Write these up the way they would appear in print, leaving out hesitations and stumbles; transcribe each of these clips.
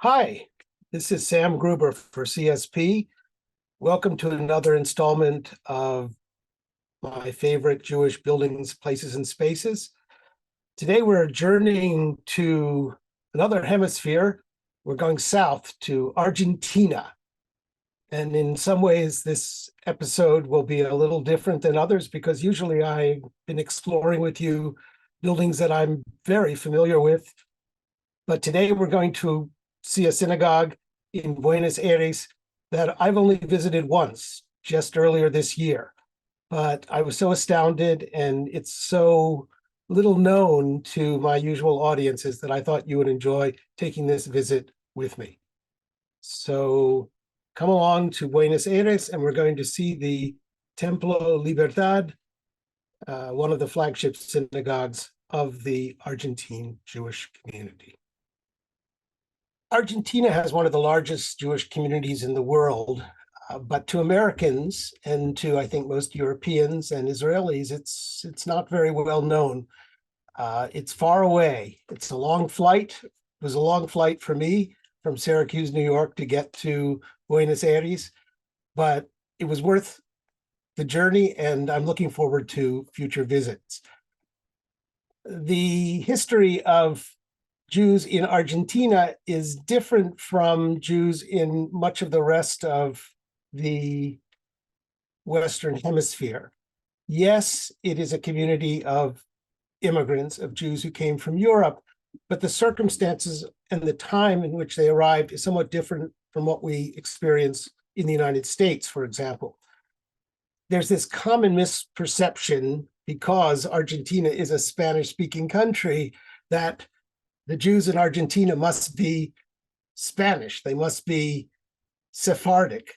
Hi, this is Sam Gruber for CSP. Welcome to another installment of my favorite Jewish buildings, places, and spaces. Today we're journeying to another hemisphere. We're going south to Argentina. And in some ways, this episode will be a little different than others because usually I've been exploring with you buildings that I'm very familiar with. But today we're going to see a synagogue in Buenos Aires that I've only visited once, just earlier this year. But I was so astounded, and it's so little known to my usual audiences that I thought you would enjoy taking this visit with me. So come along to Buenos Aires, and we're going to see the Templo Libertad, one of the flagship synagogues of the Argentine Jewish community. Argentina has one of the largest Jewish communities in the world, but to Americans and to, I think, most Europeans and Israelis, it's not very well known. It's far away. It's a long flight. It was a long flight for me from Syracuse, New York, to get to Buenos Aires, but it was worth the journey, and I'm looking forward to future visits. The history of Jews in Argentina is different from Jews in much of the rest of the Western Hemisphere. Yes, it is a community of immigrants, of Jews who came from Europe, but the circumstances and the time in which they arrived is somewhat different from what we experience in the United States, for example. There's this common misperception, because Argentina is a Spanish-speaking country, that the Jews in Argentina must be Spanish. They must be Sephardic,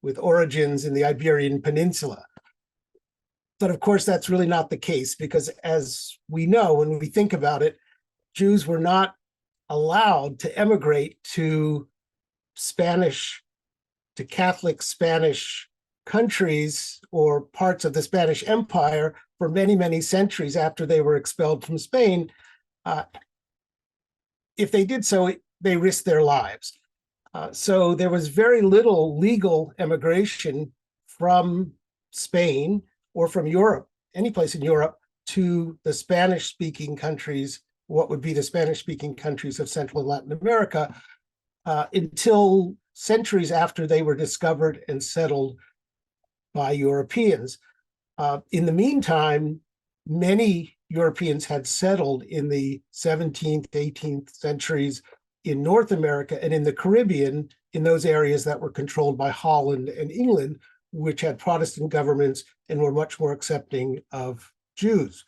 with origins in the Iberian Peninsula. But of course, that's really not the case, because as we know, when we think about it, Jews were not allowed to emigrate to Catholic Spanish countries or parts of the Spanish Empire for many, many centuries after they were expelled from Spain. If they did so, they risked their lives. So there was very little legal emigration from Spain or from Europe, any place in Europe, to the Spanish-speaking countries, what would be the Spanish-speaking countries of Central and Latin America, until centuries after they were discovered and settled by Europeans. In the meantime, many Europeans had settled in the 17th, 18th centuries in North America and in the Caribbean, in those areas that were controlled by Holland and England, which had Protestant governments and were much more accepting of Jews.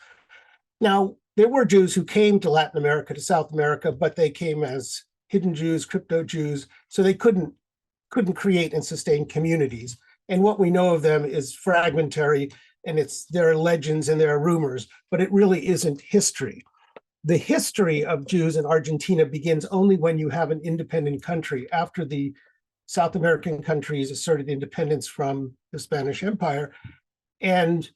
Now, there were Jews who came to Latin America, to South America, but they came as hidden Jews, crypto Jews, so they couldn't create and sustain communities. And what we know of them is fragmentary, and there are legends and there are rumors, but it really isn't history. The history of Jews in Argentina begins only when you have an independent country, after the South American countries asserted independence from the Spanish Empire, and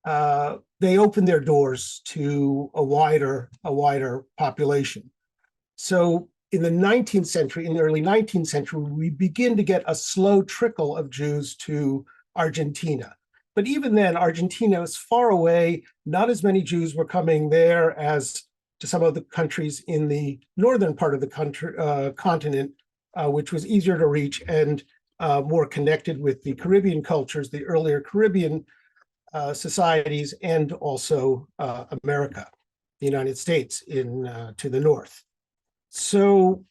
they opened their doors to a wider population. So in the 19th century, in the early 19th century, we begin to get a slow trickle of Jews to Argentina. But even then, Argentina was far away. Not as many Jews were coming there as to some of the countries in the northern part of the continent, which was easier to reach and more connected with the Caribbean cultures, the earlier Caribbean societies, and also America, the United States to the north. So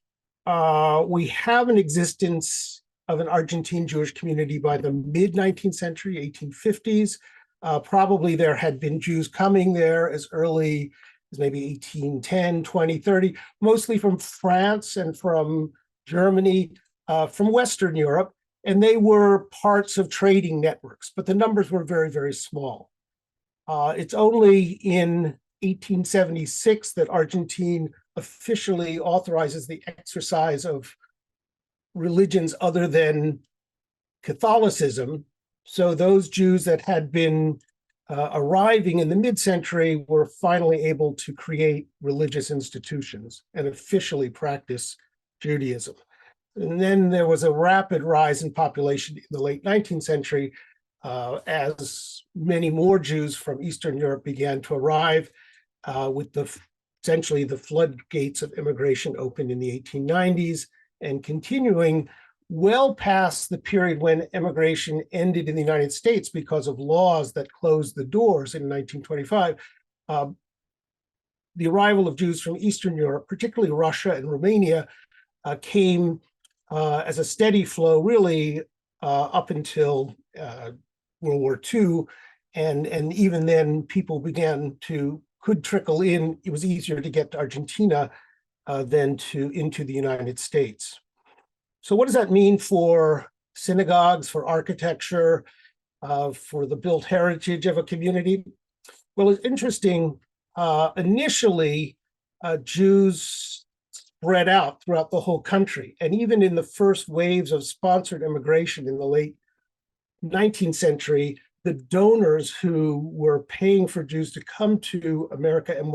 we have an existence of an Argentine Jewish community by the mid-19th century, 1850s. Probably there had been Jews coming there as early as maybe 1810, 20, 30, mostly from France and from Germany, from Western Europe, and they were parts of trading networks, but the numbers were very, very small. It's only in 1876 that Argentina officially authorizes the exercise of religions other than Catholicism. So those Jews that had been arriving in the mid-century were finally able to create religious institutions and officially practice Judaism. And then there was a rapid rise in population in the late 19th century as many more Jews from Eastern Europe began to arrive with essentially the floodgates of immigration opened in the 1890s and continuing well past the period when immigration ended in the United States because of laws that closed the doors in 1925. The arrival of Jews from Eastern Europe, particularly Russia and Romania, came as a steady flow, really up until World War II, and even then, people could trickle in. It was easier to get to Argentina than into the United States. So, what does that mean for synagogues, for architecture, for the built heritage of a community? Well, it's interesting. Initially, Jews spread out throughout the whole country. And even in the first waves of sponsored immigration in the late 19th century, the donors who were paying for Jews to come to America and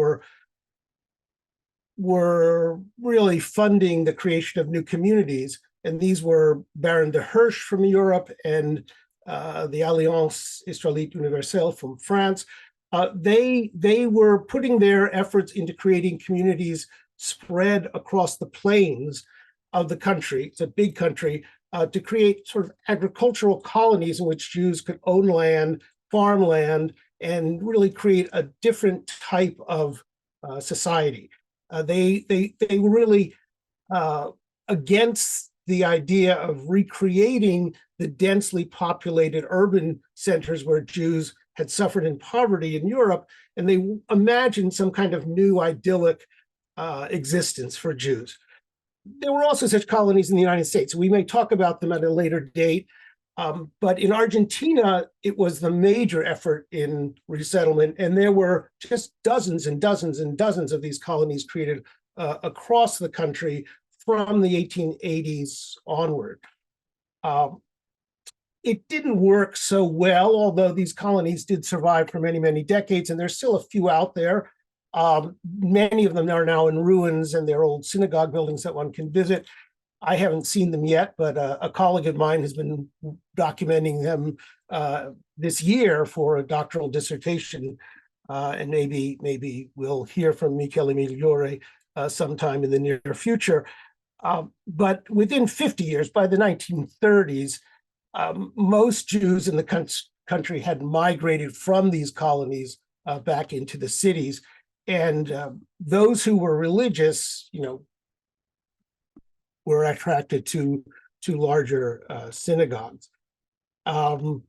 were really funding the creation of new communities. And these were Baron de Hirsch from Europe and the Alliance Israelite Universelle from France. They were putting their efforts into creating communities spread across the plains of the country. It's a big country, to create sort of agricultural colonies in which Jews could own land, farm land, and really create a different type of society. They were really against the idea of recreating the densely populated urban centers where Jews had suffered in poverty in Europe, and they imagined some kind of new idyllic existence for Jews. There were also such colonies in the United States. We may talk about them at a later date, but in Argentina, it was the major effort in resettlement, and there were just dozens and dozens and dozens of these colonies created across the country from the 1880s onward. It didn't work so well, although these colonies did survive for many, many decades, and there's still a few out there. Many of them are now in ruins, and they're old synagogue buildings that one can visit. I haven't seen them yet, but a colleague of mine has been documenting them this year for a doctoral dissertation, and maybe we'll hear from Michele Migliore sometime in the near future. But within 50 years, by the 1930s, most Jews in the country had migrated from these colonies back into the cities. And those who were religious, were attracted to larger synagogues. The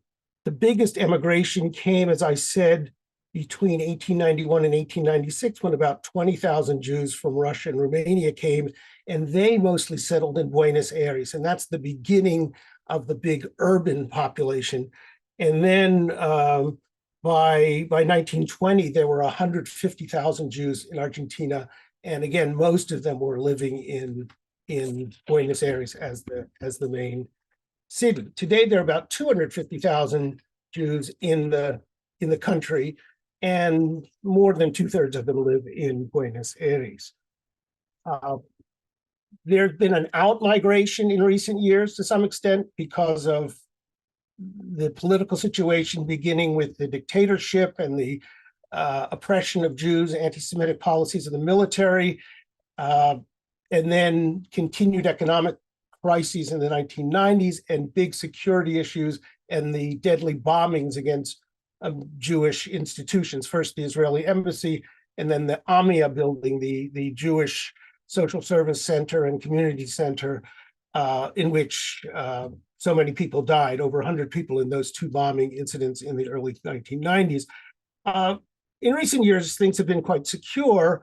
biggest emigration came, as I said, between 1891 and 1896, when about 20,000 Jews from Russia and Romania came, and they mostly settled in Buenos Aires. And that's the beginning of the big urban population. And then by 1920, there were 150,000 Jews in Argentina. And again, most of them were living in Buenos Aires as the main city. Today, there are about 250,000 Jews in the country, and more than 2/3 of them live in Buenos Aires. There's been an out-migration in recent years to some extent because of the political situation, beginning with the dictatorship and the oppression of Jews, anti-Semitic policies of the military, and then continued economic crises in the 1990s and big security issues and the deadly bombings against Jewish institutions, first the Israeli embassy, and then the Amia building, the Jewish social service center and community center, in which so many people died, over 100 people in those two bombing incidents in the early 1990s. In recent years, things have been quite secure,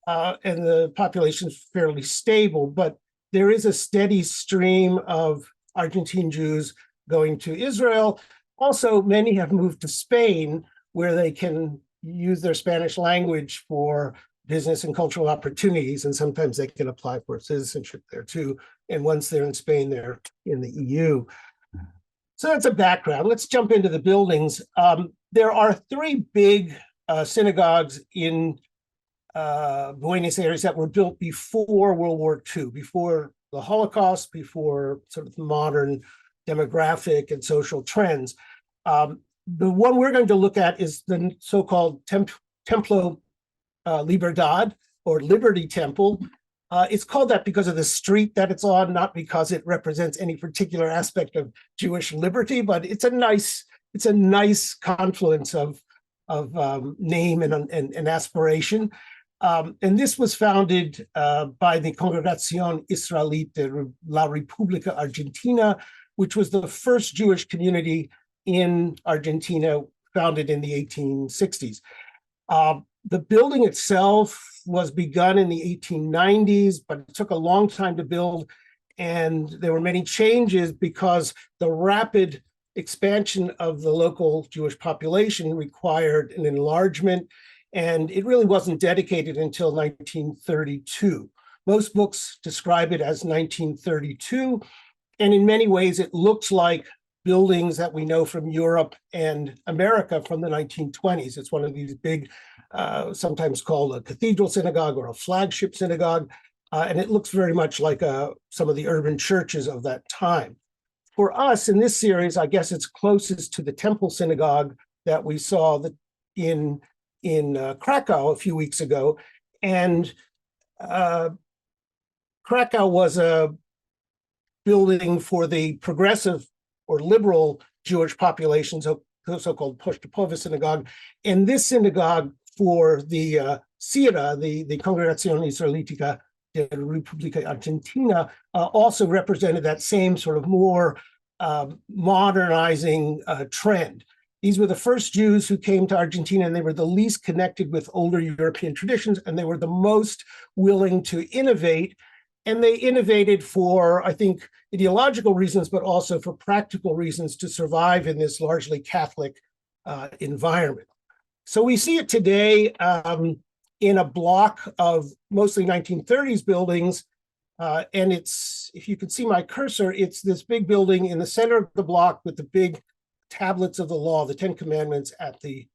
and the population is fairly stable, but there is a steady stream of Argentine Jews going to Israel. Also, many have moved to Spain, where they can use their Spanish language for business and cultural opportunities, and sometimes they can apply for citizenship there too. And once they're in Spain, they're in the EU. So that's a background. Let's jump into the buildings. There are three big synagogues in Buenos Aires that were built before World War II, before the Holocaust, before sort of modern demographic and social trends. The one we're going to look at is the so-called Templo Libertad, or Liberty Temple. It's called that because of the street that it's on, not because it represents any particular aspect of Jewish liberty, but it's a nice confluence of name and aspiration. And this was founded by the Congregation Israelite de la República Argentina, which was the first Jewish community in Argentina, founded in the 1860s. The building itself was begun in the 1890s, but it took a long time to build, and there were many changes because the rapid expansion of the local Jewish population required an enlargement, and it really wasn't dedicated until 1932. Most books describe it as 1932, and in many ways it looks like buildings that we know from Europe and America from the 1920s. It's one of these big, sometimes called a cathedral synagogue or a flagship synagogue, and it looks very much like some of the urban churches of that time. For us in this series, I guess it's closest to the Temple Synagogue that we saw in Krakow a few weeks ago. And Krakow was a building for the progressive or liberal Jewish population, so-called Postapova synagogue. And this synagogue for the CIRA, the Congregación Israelítica de la República Argentina, also represented that same sort of more modernizing trend. These were the first Jews who came to Argentina, and they were the least connected with older European traditions, and they were the most willing to innovate. And they innovated for, I think, ideological reasons, but also for practical reasons to survive in this largely Catholic environment. So we see it today in a block of mostly 1930s buildings. And it's, if you can see my cursor, it's this big building in the center of the block with the big tablets of the law, the 10 Commandments at the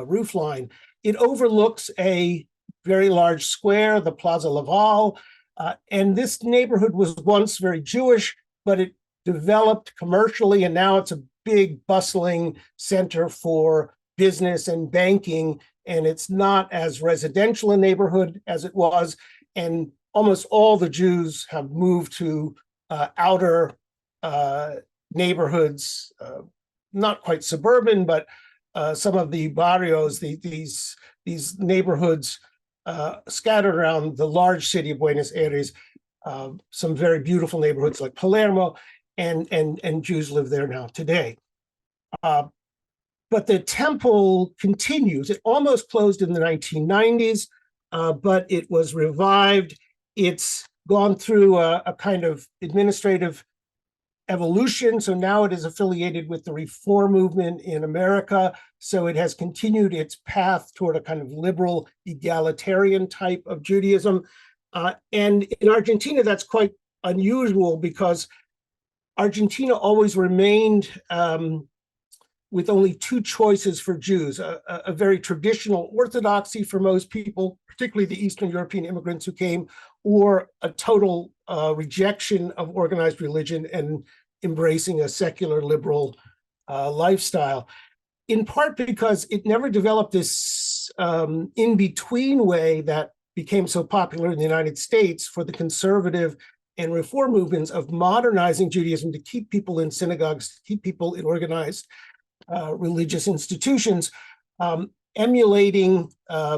roof line. It overlooks a very large square, the Plaza Laval. And this neighborhood was once very Jewish, but it developed commercially, and now it's a big, bustling center for business and banking, and it's not as residential a neighborhood as it was, and almost all the Jews have moved to outer neighborhoods, not quite suburban, but some of the barrios, these neighborhoods scattered around the large city of Buenos Aires, some very beautiful neighborhoods like Palermo, and Jews live there now today. But the temple continues. It almost closed in the 1990s, but it was revived. It's gone through a kind of administrative evolution. So now it is affiliated with the Reform movement in America. So it has continued its path toward a kind of liberal, egalitarian type of Judaism. And in Argentina, that's quite unusual because Argentina always remained with only two choices for Jews, a very traditional orthodoxy for most people, particularly the Eastern European immigrants who came, or a total rejection of organized religion and embracing a secular liberal lifestyle, in part because it never developed this in-between way that became so popular in the United States for the conservative and reform movements of modernizing Judaism to keep people in synagogues, to keep people in organized religious institutions, emulating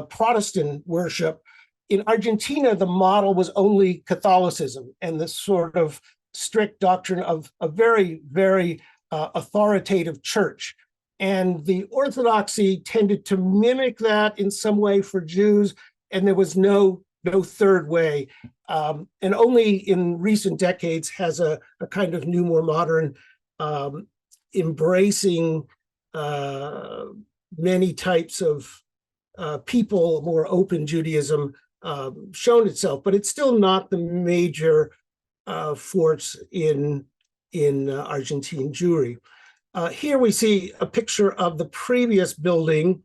Protestant worship. In Argentina, the model was only Catholicism and this sort of strict doctrine of a very, very authoritative church. And the Orthodoxy tended to mimic that in some way for Jews, and there was no third way. And only in recent decades has a kind of new, more modern, embracing many types of people, more open Judaism shown itself, but it's still not the major force in Argentine Jewry. Here we see a picture of the previous building,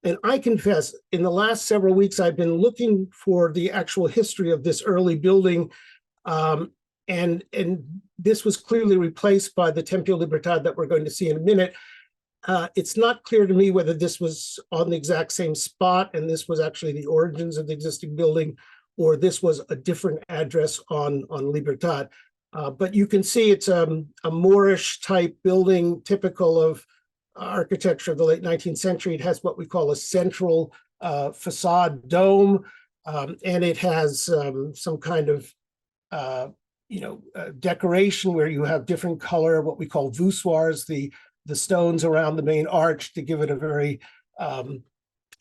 and I confess, in the last several weeks, I've been looking for the actual history of this early building, and this was clearly replaced by the Templo Libertad that we're going to see in a minute. It's not clear to me whether this was on the exact same spot and this was actually the origins of the existing building, or this was a different address on Libertad. But you can see it's a Moorish type building, typical of architecture of the late 19th century. It has what we call a central facade dome, and it has some kind of decoration where you have different color, what we call voussoirs, the stones around the main arch, to give it a very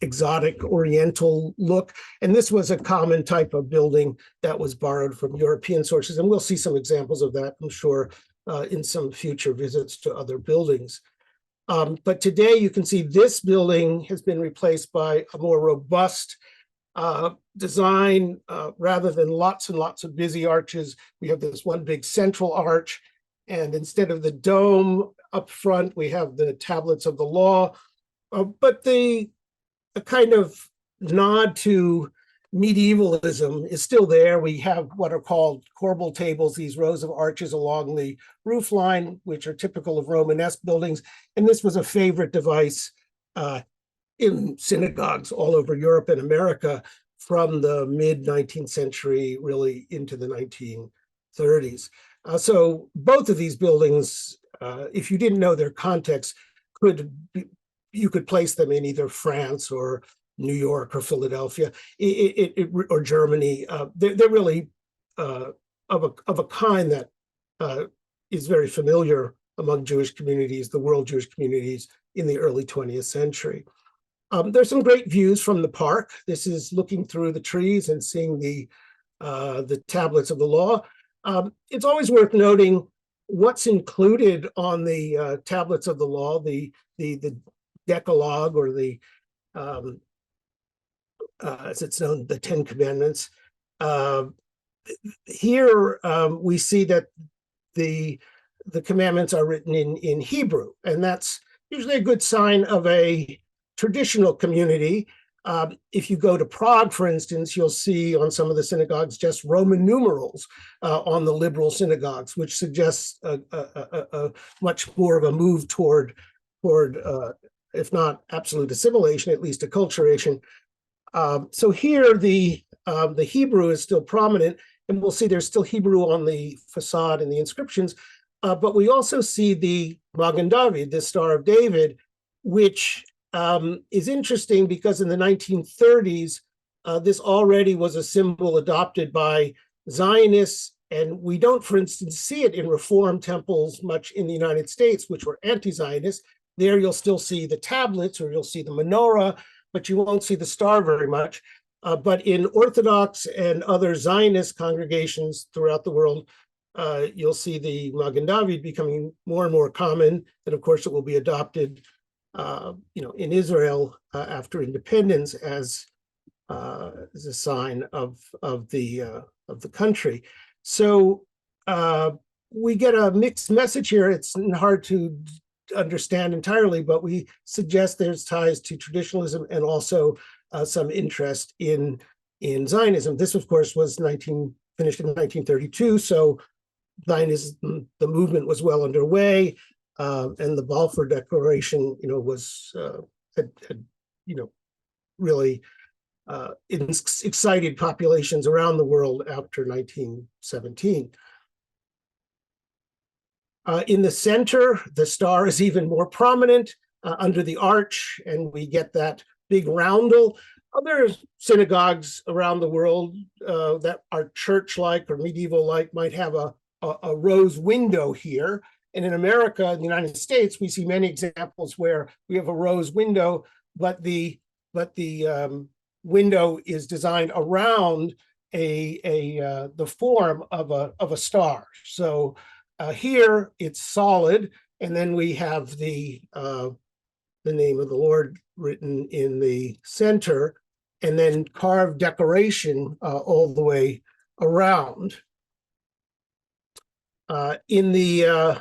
exotic oriental look. And this was a common type of building that was borrowed from European sources. And we'll see some examples of that, I'm sure, in some future visits to other buildings. But today you can see this building has been replaced by a more robust design. Rather than lots and lots of busy arches, we have this one big central arch. And instead of the dome up front, we have the tablets of the law. But a kind of nod to medievalism is still there. We have what are called corbel tables, these rows of arches along the roof line, which are typical of Romanesque buildings. And this was a favorite device in synagogues all over Europe and America from the mid-19th century, really into the 1930s. So both of these buildings, if you didn't know their context, you could place them in either France or New York or Philadelphia or Germany. They're really of a kind that is very familiar among Jewish communities, the world Jewish communities in the early 20th century. There's some great views from the park. This is looking through the trees and seeing the tablets of the law. It's always worth noting what's included on the tablets of the law, the Decalogue, or the as it's known, the Ten Commandments. Here we see that the commandments are written in Hebrew, and that's usually a good sign of a traditional community. If you go to Prague, for instance, you'll see on some of the synagogues just Roman numerals on the liberal synagogues, which suggests a much more of a move toward if not absolute assimilation, at least acculturation. So here the Hebrew is still prominent, and we'll see there's still Hebrew on the facade and the inscriptions. But we also see the Magen David, the Star of David, which is interesting because in the 1930s, this already was a symbol adopted by Zionists, and we don't, for instance, see it in Reform temples much in the United States, which were anti-Zionist. There you'll still see the tablets, or you'll see the menorah, but you won't see the star very much. But in Orthodox and other Zionist congregations throughout the world, you'll see the Magen David becoming more and more common, and of course it will be adopted in Israel after independence as a sign of the country. So we get a mixed message here. It's hard to understand entirely, but we suggest there's ties to traditionalism and also some interest in Zionism. This, of course, was finished in 1932, so Zionism, the movement was well underway. And the Balfour Declaration, was had really excited populations around the world after 1917. In the center, the star is even more prominent under the arch, and we get that big roundel. Other synagogues around the world that are church-like or medieval-like might have a rose window here. And in America, in the United States, we see many examples where we have a rose window, but the window is designed around the form of a star. So here it's solid, and then we have the name of the Lord written in the center, and then carved decoration all the way around. In the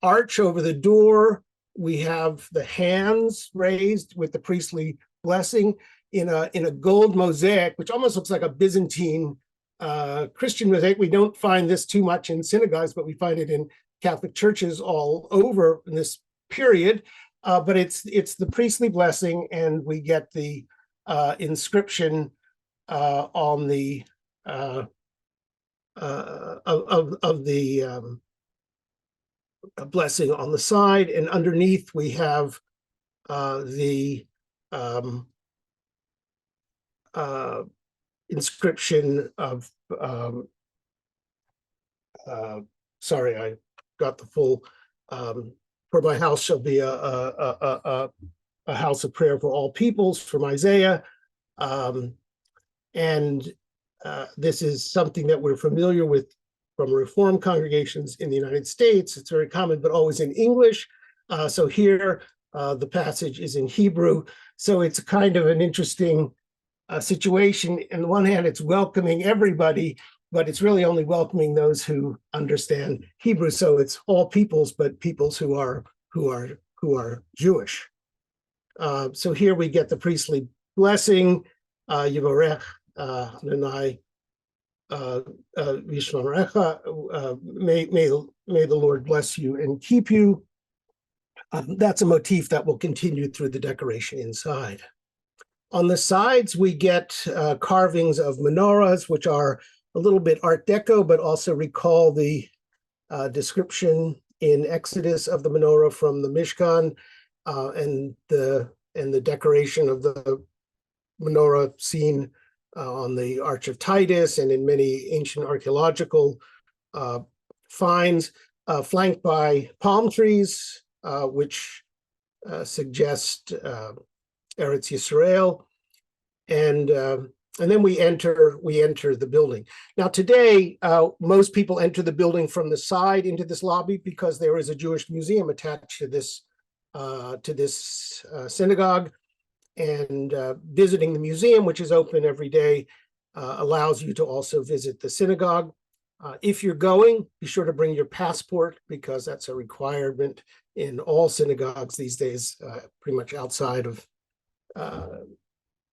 arch over the door, we have the hands raised with the priestly blessing in a gold mosaic, which almost looks like a Byzantine Christian mosaic. We don't find this too much in synagogues, but we find it in Catholic churches all over in this period. But it's the priestly blessing, and we get the inscription on the of the blessing on the side, and underneath we have the inscription of sorry, I got the full for my house shall be a house of prayer for all peoples, from Isaiah. And this is something that we're familiar with from Reformed congregations in the United States. It's very common, but always in English. So here, the passage is in Hebrew. So it's kind of an interesting situation. On the one hand, it's welcoming everybody, but it's really only welcoming those who understand Hebrew. So it's all peoples, but peoples who are Jewish. So here we get the priestly blessing, Yivarech Adonai Vishmarecha. May the Lord bless you and keep you. That's a motif that will continue through the decoration inside. On the sides, we get carvings of menorahs, which are a little bit Art Deco, but also recall the description in Exodus of the menorah from the Mishkan, and the decoration of the menorah seen on the Arch of Titus and in many ancient archaeological finds, flanked by palm trees, which suggest Eretz Yisrael, and then we enter the building. Now today, most people enter the building from the side into this lobby because there is a Jewish museum attached to this synagogue, and visiting the museum, which is open every day, allows you to also visit the synagogue. If you're going, be sure to bring your passport, because that's a requirement in all synagogues these days, pretty much outside of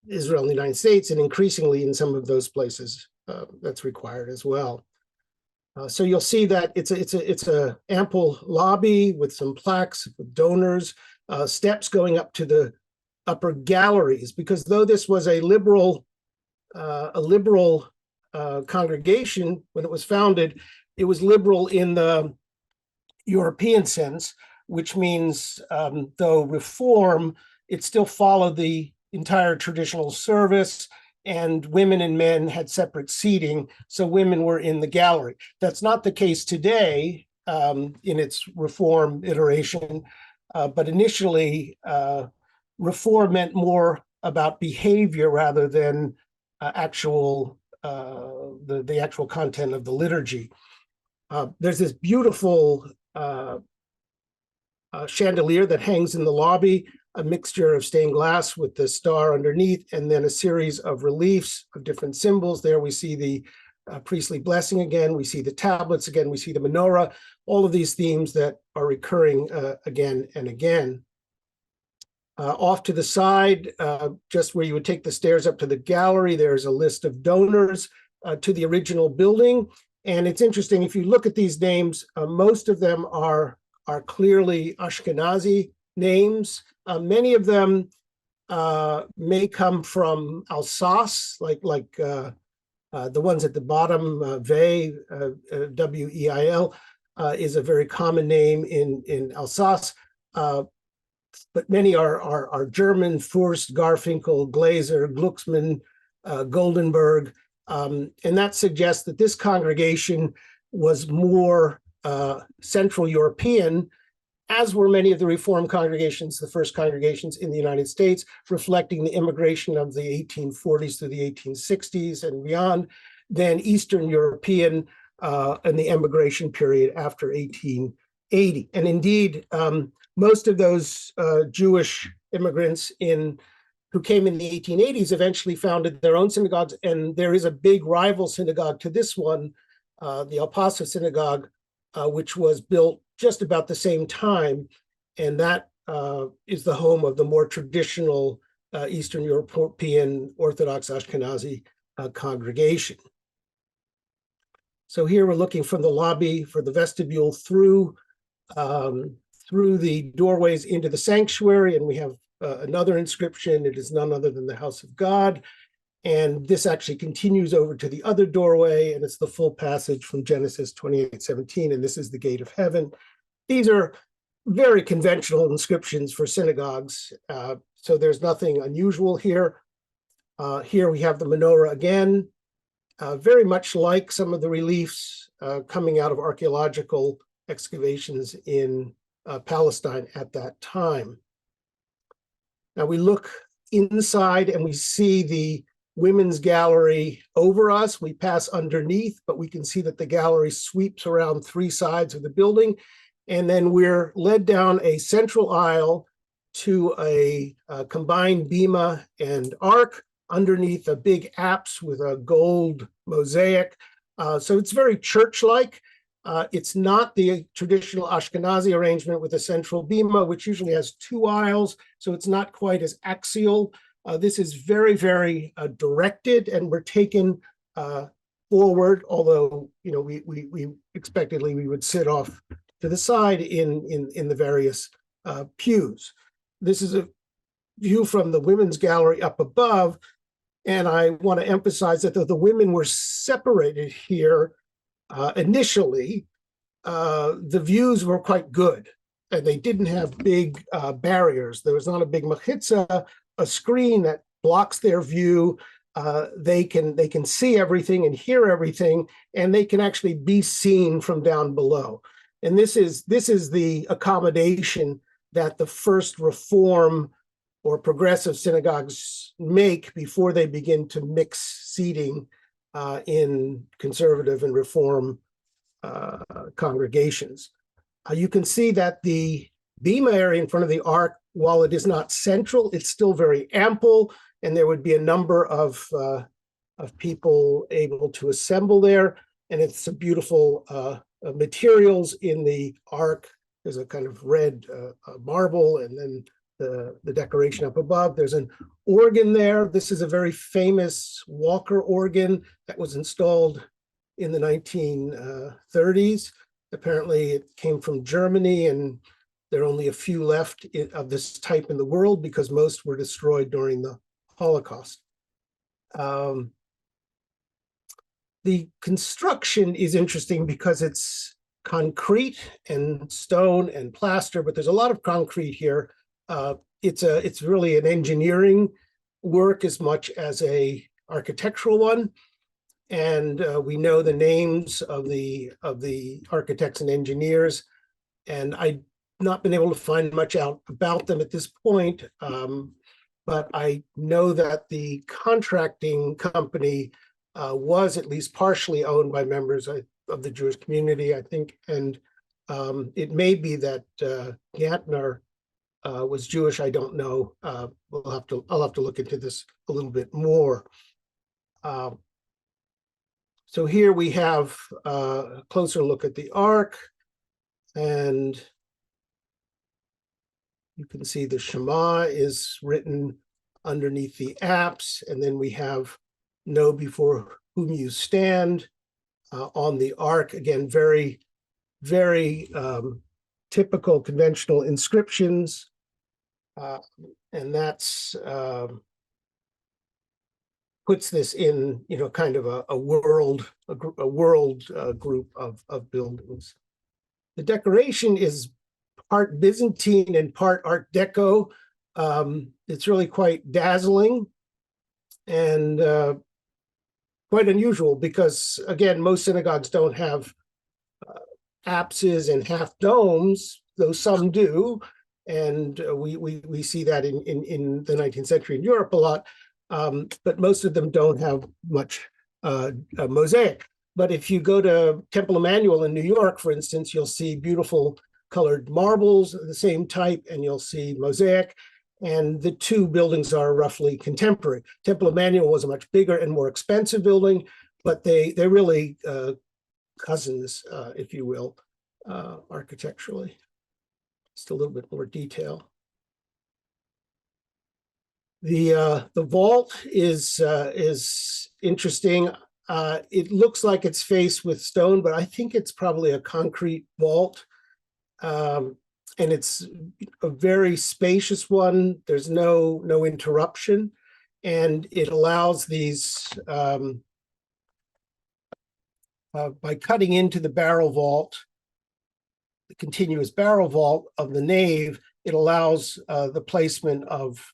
Israel and the United States, and increasingly in some of those places that's required as well. So you'll see that it's a ample lobby with some plaques with donors, steps going up to the upper galleries, because though this was a liberal congregation when it was founded, it was liberal in the European sense, which means though Reform, it still followed the entire traditional service, and women and men had separate seating, so women were in the gallery. That's not the case today in its Reform iteration, but initially Reform meant more about behavior rather than the actual content of the liturgy. There's this beautiful chandelier that hangs in the lobby, a mixture of stained glass with the star underneath, and then a series of reliefs of different symbols. There we see the priestly blessing again, we see the tablets again, we see the menorah, all of these themes that are recurring again and again. Off to the side, just where you would take the stairs up to the gallery, there's a list of donors to the original building. And it's interesting, if you look at these names, most of them are clearly Ashkenazi names. Many of them may come from Alsace, like the ones at the bottom, Weil, is a very common name in Alsace. But many are German: Furst, Garfinkel, Glaser, Glucksmann, Goldenberg. And that suggests that this congregation was more Central European, as were many of the Reformed congregations, the first congregations in the United States, reflecting the immigration of the 1840s through the 1860s and beyond, than Eastern European and the emigration period after 1880. And indeed, most of those Jewish immigrants who came in the 1880s eventually founded their own synagogues, and there is a big rival synagogue to this one, the El Paso Synagogue, which was built just about the same time, and that is the home of the more traditional Eastern European Orthodox Ashkenazi congregation. So here we're looking from the lobby for the vestibule through the doorways into the sanctuary, and we have another inscription. It is none other than the house of God. And this actually continues over to the other doorway, and it's the full passage from Genesis 28:17, and this is the gate of heaven. These are very conventional inscriptions for synagogues, so there's nothing unusual here. Here we have the menorah again, very much like some of the reliefs coming out of archaeological excavations in Palestine at that time. Now we look inside and we see the women's gallery over us. We pass underneath, but we can see that the gallery sweeps around three sides of the building. And then we're led down a central aisle to a combined bema and ark underneath a big apse with a gold mosaic. So it's very church-like. It's not the traditional Ashkenazi arrangement with a central bema, which usually has two aisles, so it's not quite as axial. This is very, very directed, and we're taken forward, although we expectedly we would sit off to the side in the various pews. This is a view from the women's gallery up above, and I want to emphasize that though the women were separated here initially, the views were quite good, and they didn't have big barriers. There was not a big mechitza, a screen that blocks their view. They can see everything and hear everything, and they can actually be seen from down below. And this is the accommodation that the first Reform or progressive synagogues make before they begin to mix seating in conservative and Reform congregations. You can see that the bema area in front of the ark, while it is not central, it's still very ample, and there would be a number of people able to assemble there. And it's some beautiful materials in the ark. There's a kind of red marble, and then the decoration up above. There's an organ there. This is a very famous Walker organ that was installed in the 1930s. Apparently it came from Germany, and there are only a few left of this type in the world because most were destroyed during the Holocaust. The construction is interesting because it's concrete and stone and plaster, but there's a lot of concrete here. It's really an engineering work as much as a architectural one. And we know the names of the architects and engineers, and I've not been able to find much out about them at this point, but I know that the contracting company was at least partially owned by members of the Jewish community, I think, and it may be that Gantner was Jewish. I don't know. I'll have to look into this a little bit more. So here we have a closer look at the ark, and you can see the Shema is written underneath the apse, and then we have "Know before whom you stand" on the ark. Again, very, very typical conventional inscriptions, and that's puts this in, kind of a world group of buildings. The decoration is part Byzantine and part Art Deco. It's really quite dazzling and quite unusual because, again, most synagogues don't have apses and half domes, though some do, and we see that in the 19th century in Europe a lot. But most of them don't have much mosaic. But if you go to Temple Emmanuel in New York, for instance, you'll see beautiful colored marbles of the same type, and you'll see mosaic. And the two buildings are roughly contemporary. Temple Emmanuel was a much bigger and more expensive building, but they're really cousins, if you will, architecturally. Just a little bit more detail. The vault is interesting. It looks like it's faced with stone, but I think it's probably a concrete vault. And it's a very spacious one. There's no interruption, and it allows these, by cutting into the barrel vault, the continuous barrel vault of the nave, it allows the placement of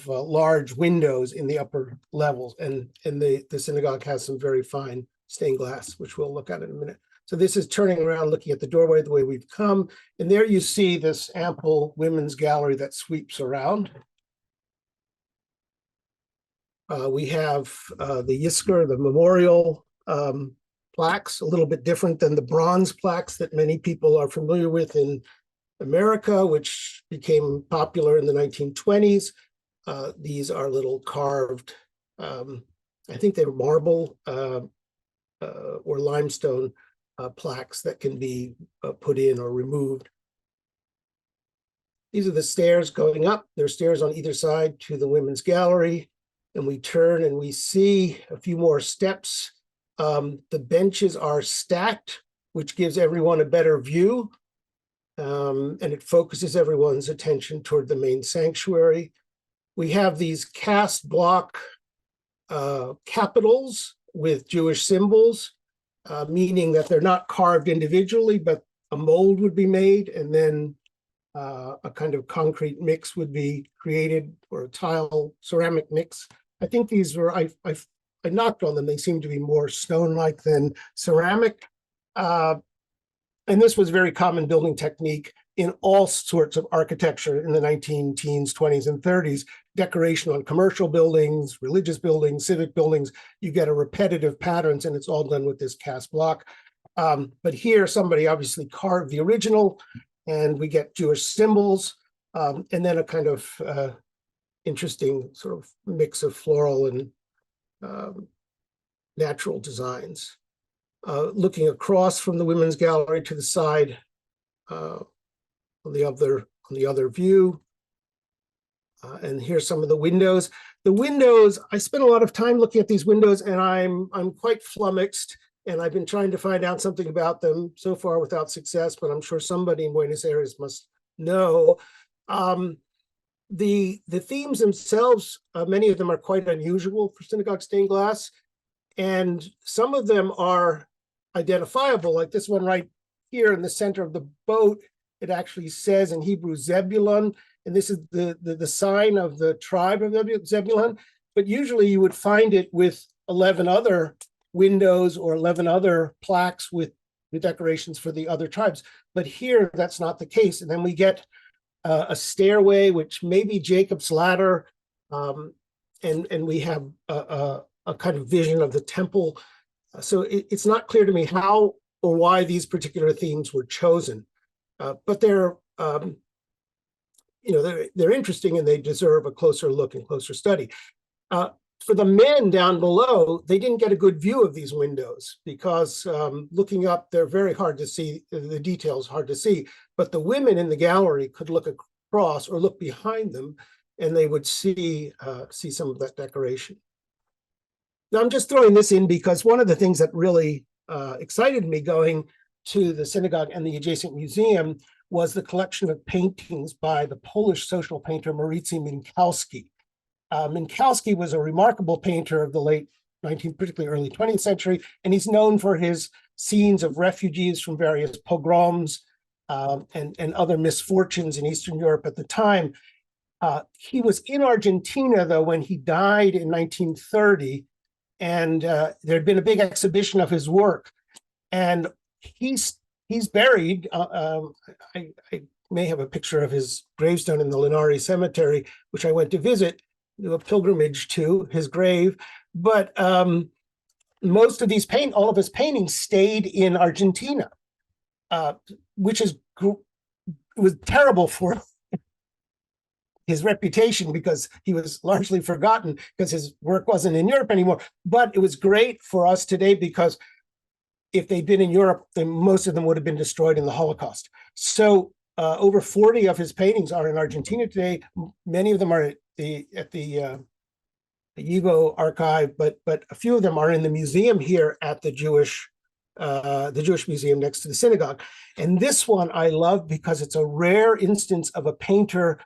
large windows in the upper levels. And the synagogue has some very fine stained glass, which we'll look at in a minute. So this is turning around, looking at the doorway the way we've come. And there you see this ample women's gallery that sweeps around. We have the Yisker, the memorial plaques, a little bit different than the bronze plaques that many people are familiar with in America, which became popular in the 1920s. These are little carved, I think they're marble or limestone plaques that can be put in or removed. These are the stairs going up. There are stairs on either side to the women's gallery. And we turn and we see a few more steps. The benches are stacked, which gives everyone a better view. And it focuses everyone's attention toward the main sanctuary. We have these cast block capitals with Jewish symbols, meaning that they're not carved individually, but a mold would be made, and then a kind of concrete mix would be created, or a tile ceramic mix. I think these were, I knocked on them. They seem to be more stone-like than ceramic. And this was very common building technique in all sorts of architecture in the 19-teens, 20s, and 30s. Decoration on commercial buildings, religious buildings, civic buildings, you get a repetitive patterns, and it's all done with this cast block. But here, somebody obviously carved the original, and we get Jewish symbols, and then a kind of interesting sort of mix of floral and natural designs. Looking across from the women's gallery to the side on the other view. And here's some of the windows. The windows, I spent a lot of time looking at these windows, and I'm quite flummoxed, and I've been trying to find out something about them so far without success, but I'm sure somebody in Buenos Aires must know. The themes themselves, many of them are quite unusual for synagogue stained glass, and some of them are identifiable, like this one right here in the center of the boat. It actually says in Hebrew Zebulun, and this is the sign of the tribe of Zebulun, but usually you would find it with 11 other windows or 11 other plaques with the decorations for the other tribes. But here, that's not the case. And then we get a stairway, which may be Jacob's ladder, and we have a kind of vision of the temple. So it's not clear to me how or why these particular themes were chosen, but they're they're interesting, and they deserve a closer look and closer study. For the men down below, they didn't get a good view of these windows because looking up, they're very hard to see. The details hard to see, but the women in the gallery could look across or look behind them, and they would see some of that decoration. Now, I'm just throwing this in because one of the things that really excited me going to the synagogue and the adjacent museum was the collection of paintings by the Polish social painter Maurycy Minkowski. Minkowski was a remarkable painter of the late 19th, particularly early 20th century, and he's known for his scenes of refugees from various pogroms and other misfortunes in Eastern Europe at the time. He was in Argentina, though, when he died in 1930, and there had been a big exhibition of his work, and he's buried. I may have a picture of his gravestone in the Linari Cemetery, which I went to visit, do a pilgrimage to his grave. But most of these all of his paintings stayed in Argentina, which was terrible for his reputation because he was largely forgotten because his work wasn't in Europe anymore. But it was great for us today because if they'd been in Europe, then most of them would have been destroyed in the Holocaust. So over 40 of his paintings are in Argentina today. Many of them are at the YIVO archive, but a few of them are in the museum here at the Jewish Museum next to the synagogue. And this one I love because it's a rare instance of a painter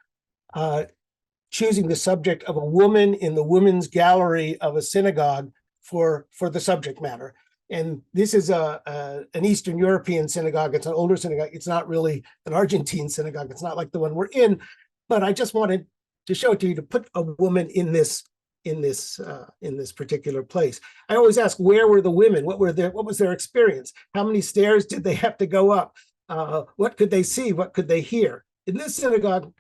choosing the subject of a woman in the women's gallery of a synagogue for the subject matter. And this is an Eastern European synagogue. It's an older synagogue. It's not really an Argentine synagogue. It's not like the one we're in, but I just wanted to show it to you, to put a woman in this particular place. I always ask, where were the women? What was their experience? How many stairs did they have to go up? What could they see? What could they hear? In this synagogue, it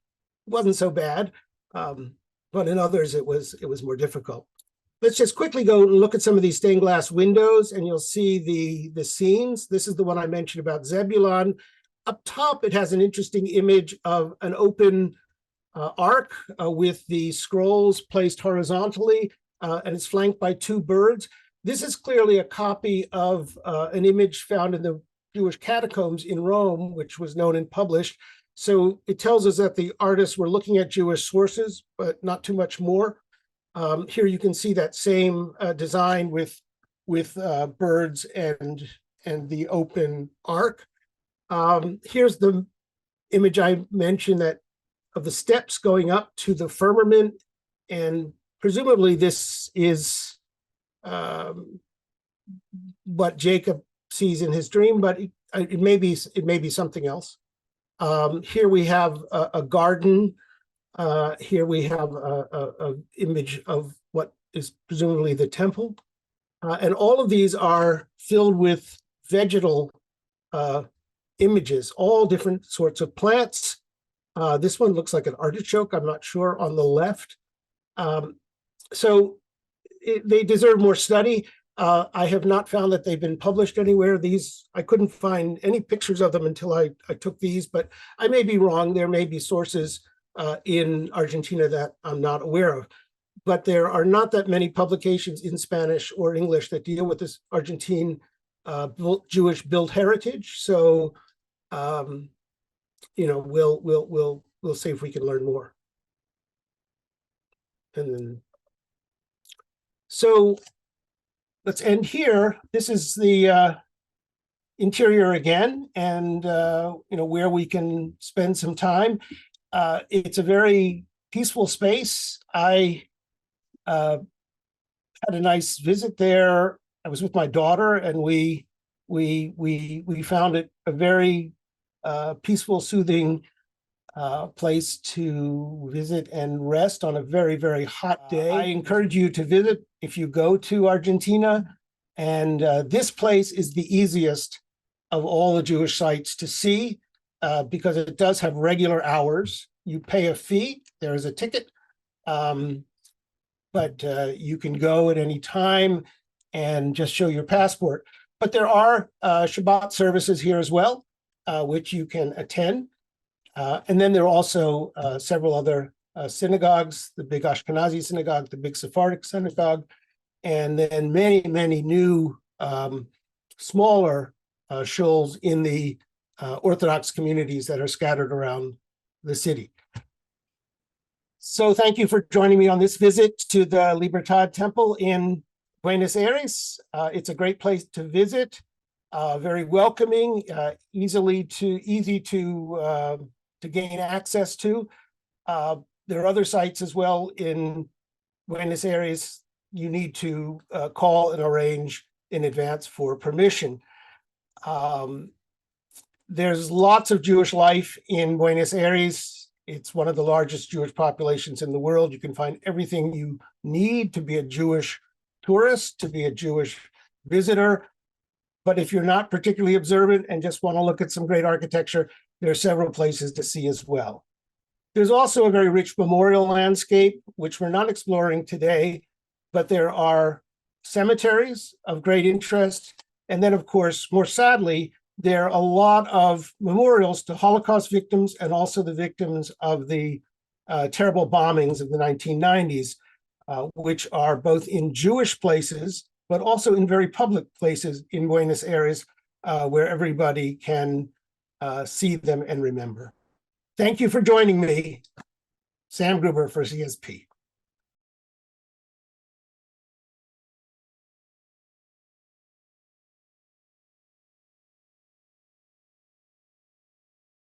wasn't so bad, but in others it was more difficult. Let's just quickly go and look at some of these stained glass windows, and you'll see the scenes. This is the one I mentioned about Zebulon. Up top, it has an interesting image of an open ark with the scrolls placed horizontally, and it's flanked by two birds. This is clearly a copy of an image found in the Jewish catacombs in Rome, which was known and published. So it tells us that the artists were looking at Jewish sources, but not too much more. Here you can see that same design with birds and the open ark. Here's the image I mentioned of the steps going up to the firmament, and presumably this is what Jacob sees in his dream, but it may be something else. Here we have a garden. Here we have a image of what is presumably the temple, and all of these are filled with vegetal images, all different sorts of plants. This one looks like an artichoke, I'm not sure, on the left. They deserve more study. I have not found that they've been published anywhere. I couldn't find any pictures of them until I took these, but I may be wrong. There may be sources in Argentina that I'm not aware of. But there are not that many publications in Spanish or English that deal with this Argentine Jewish built heritage. So, we'll see if we can learn more. And then, so let's end here. This is the interior again, and where we can spend some time. It's a very peaceful space. I had a nice visit there. I was with my daughter, and we found it a very peaceful, soothing place to visit and rest on a very, very hot day. I encourage you to visit if you go to Argentina, and this place is the easiest of all the Jewish sites to see because it does have regular hours. You pay a fee, there is a ticket, but you can go at any time and just show your passport. But there are Shabbat services here as well, which you can attend. And then there are also several other synagogues, the big Ashkenazi synagogue, the big Sephardic synagogue, and then many, many new smaller shuls in the Orthodox communities that are scattered around the city. So thank you for joining me on this visit to the Libertad Temple in Buenos Aires. It's a great place to visit, very welcoming, easy to gain access to. There are other sites as well in Buenos Aires. You need to call and arrange in advance for permission. There's lots of Jewish life in Buenos Aires. It's one of the largest Jewish populations in the world. You can find everything you need to be a Jewish tourist, to be a Jewish visitor. But if you're not particularly observant and just want to look at some great architecture, there are several places to see as well. There's also a very rich memorial landscape, which we're not exploring today, but there are cemeteries of great interest. And then, of course, more sadly, there are a lot of memorials to Holocaust victims and also the victims of the terrible bombings of the 1990s, which are both in Jewish places, but also in very public places in Buenos Aires, where everybody can see them and remember. Thank you for joining me. Sam Gruber for CSP.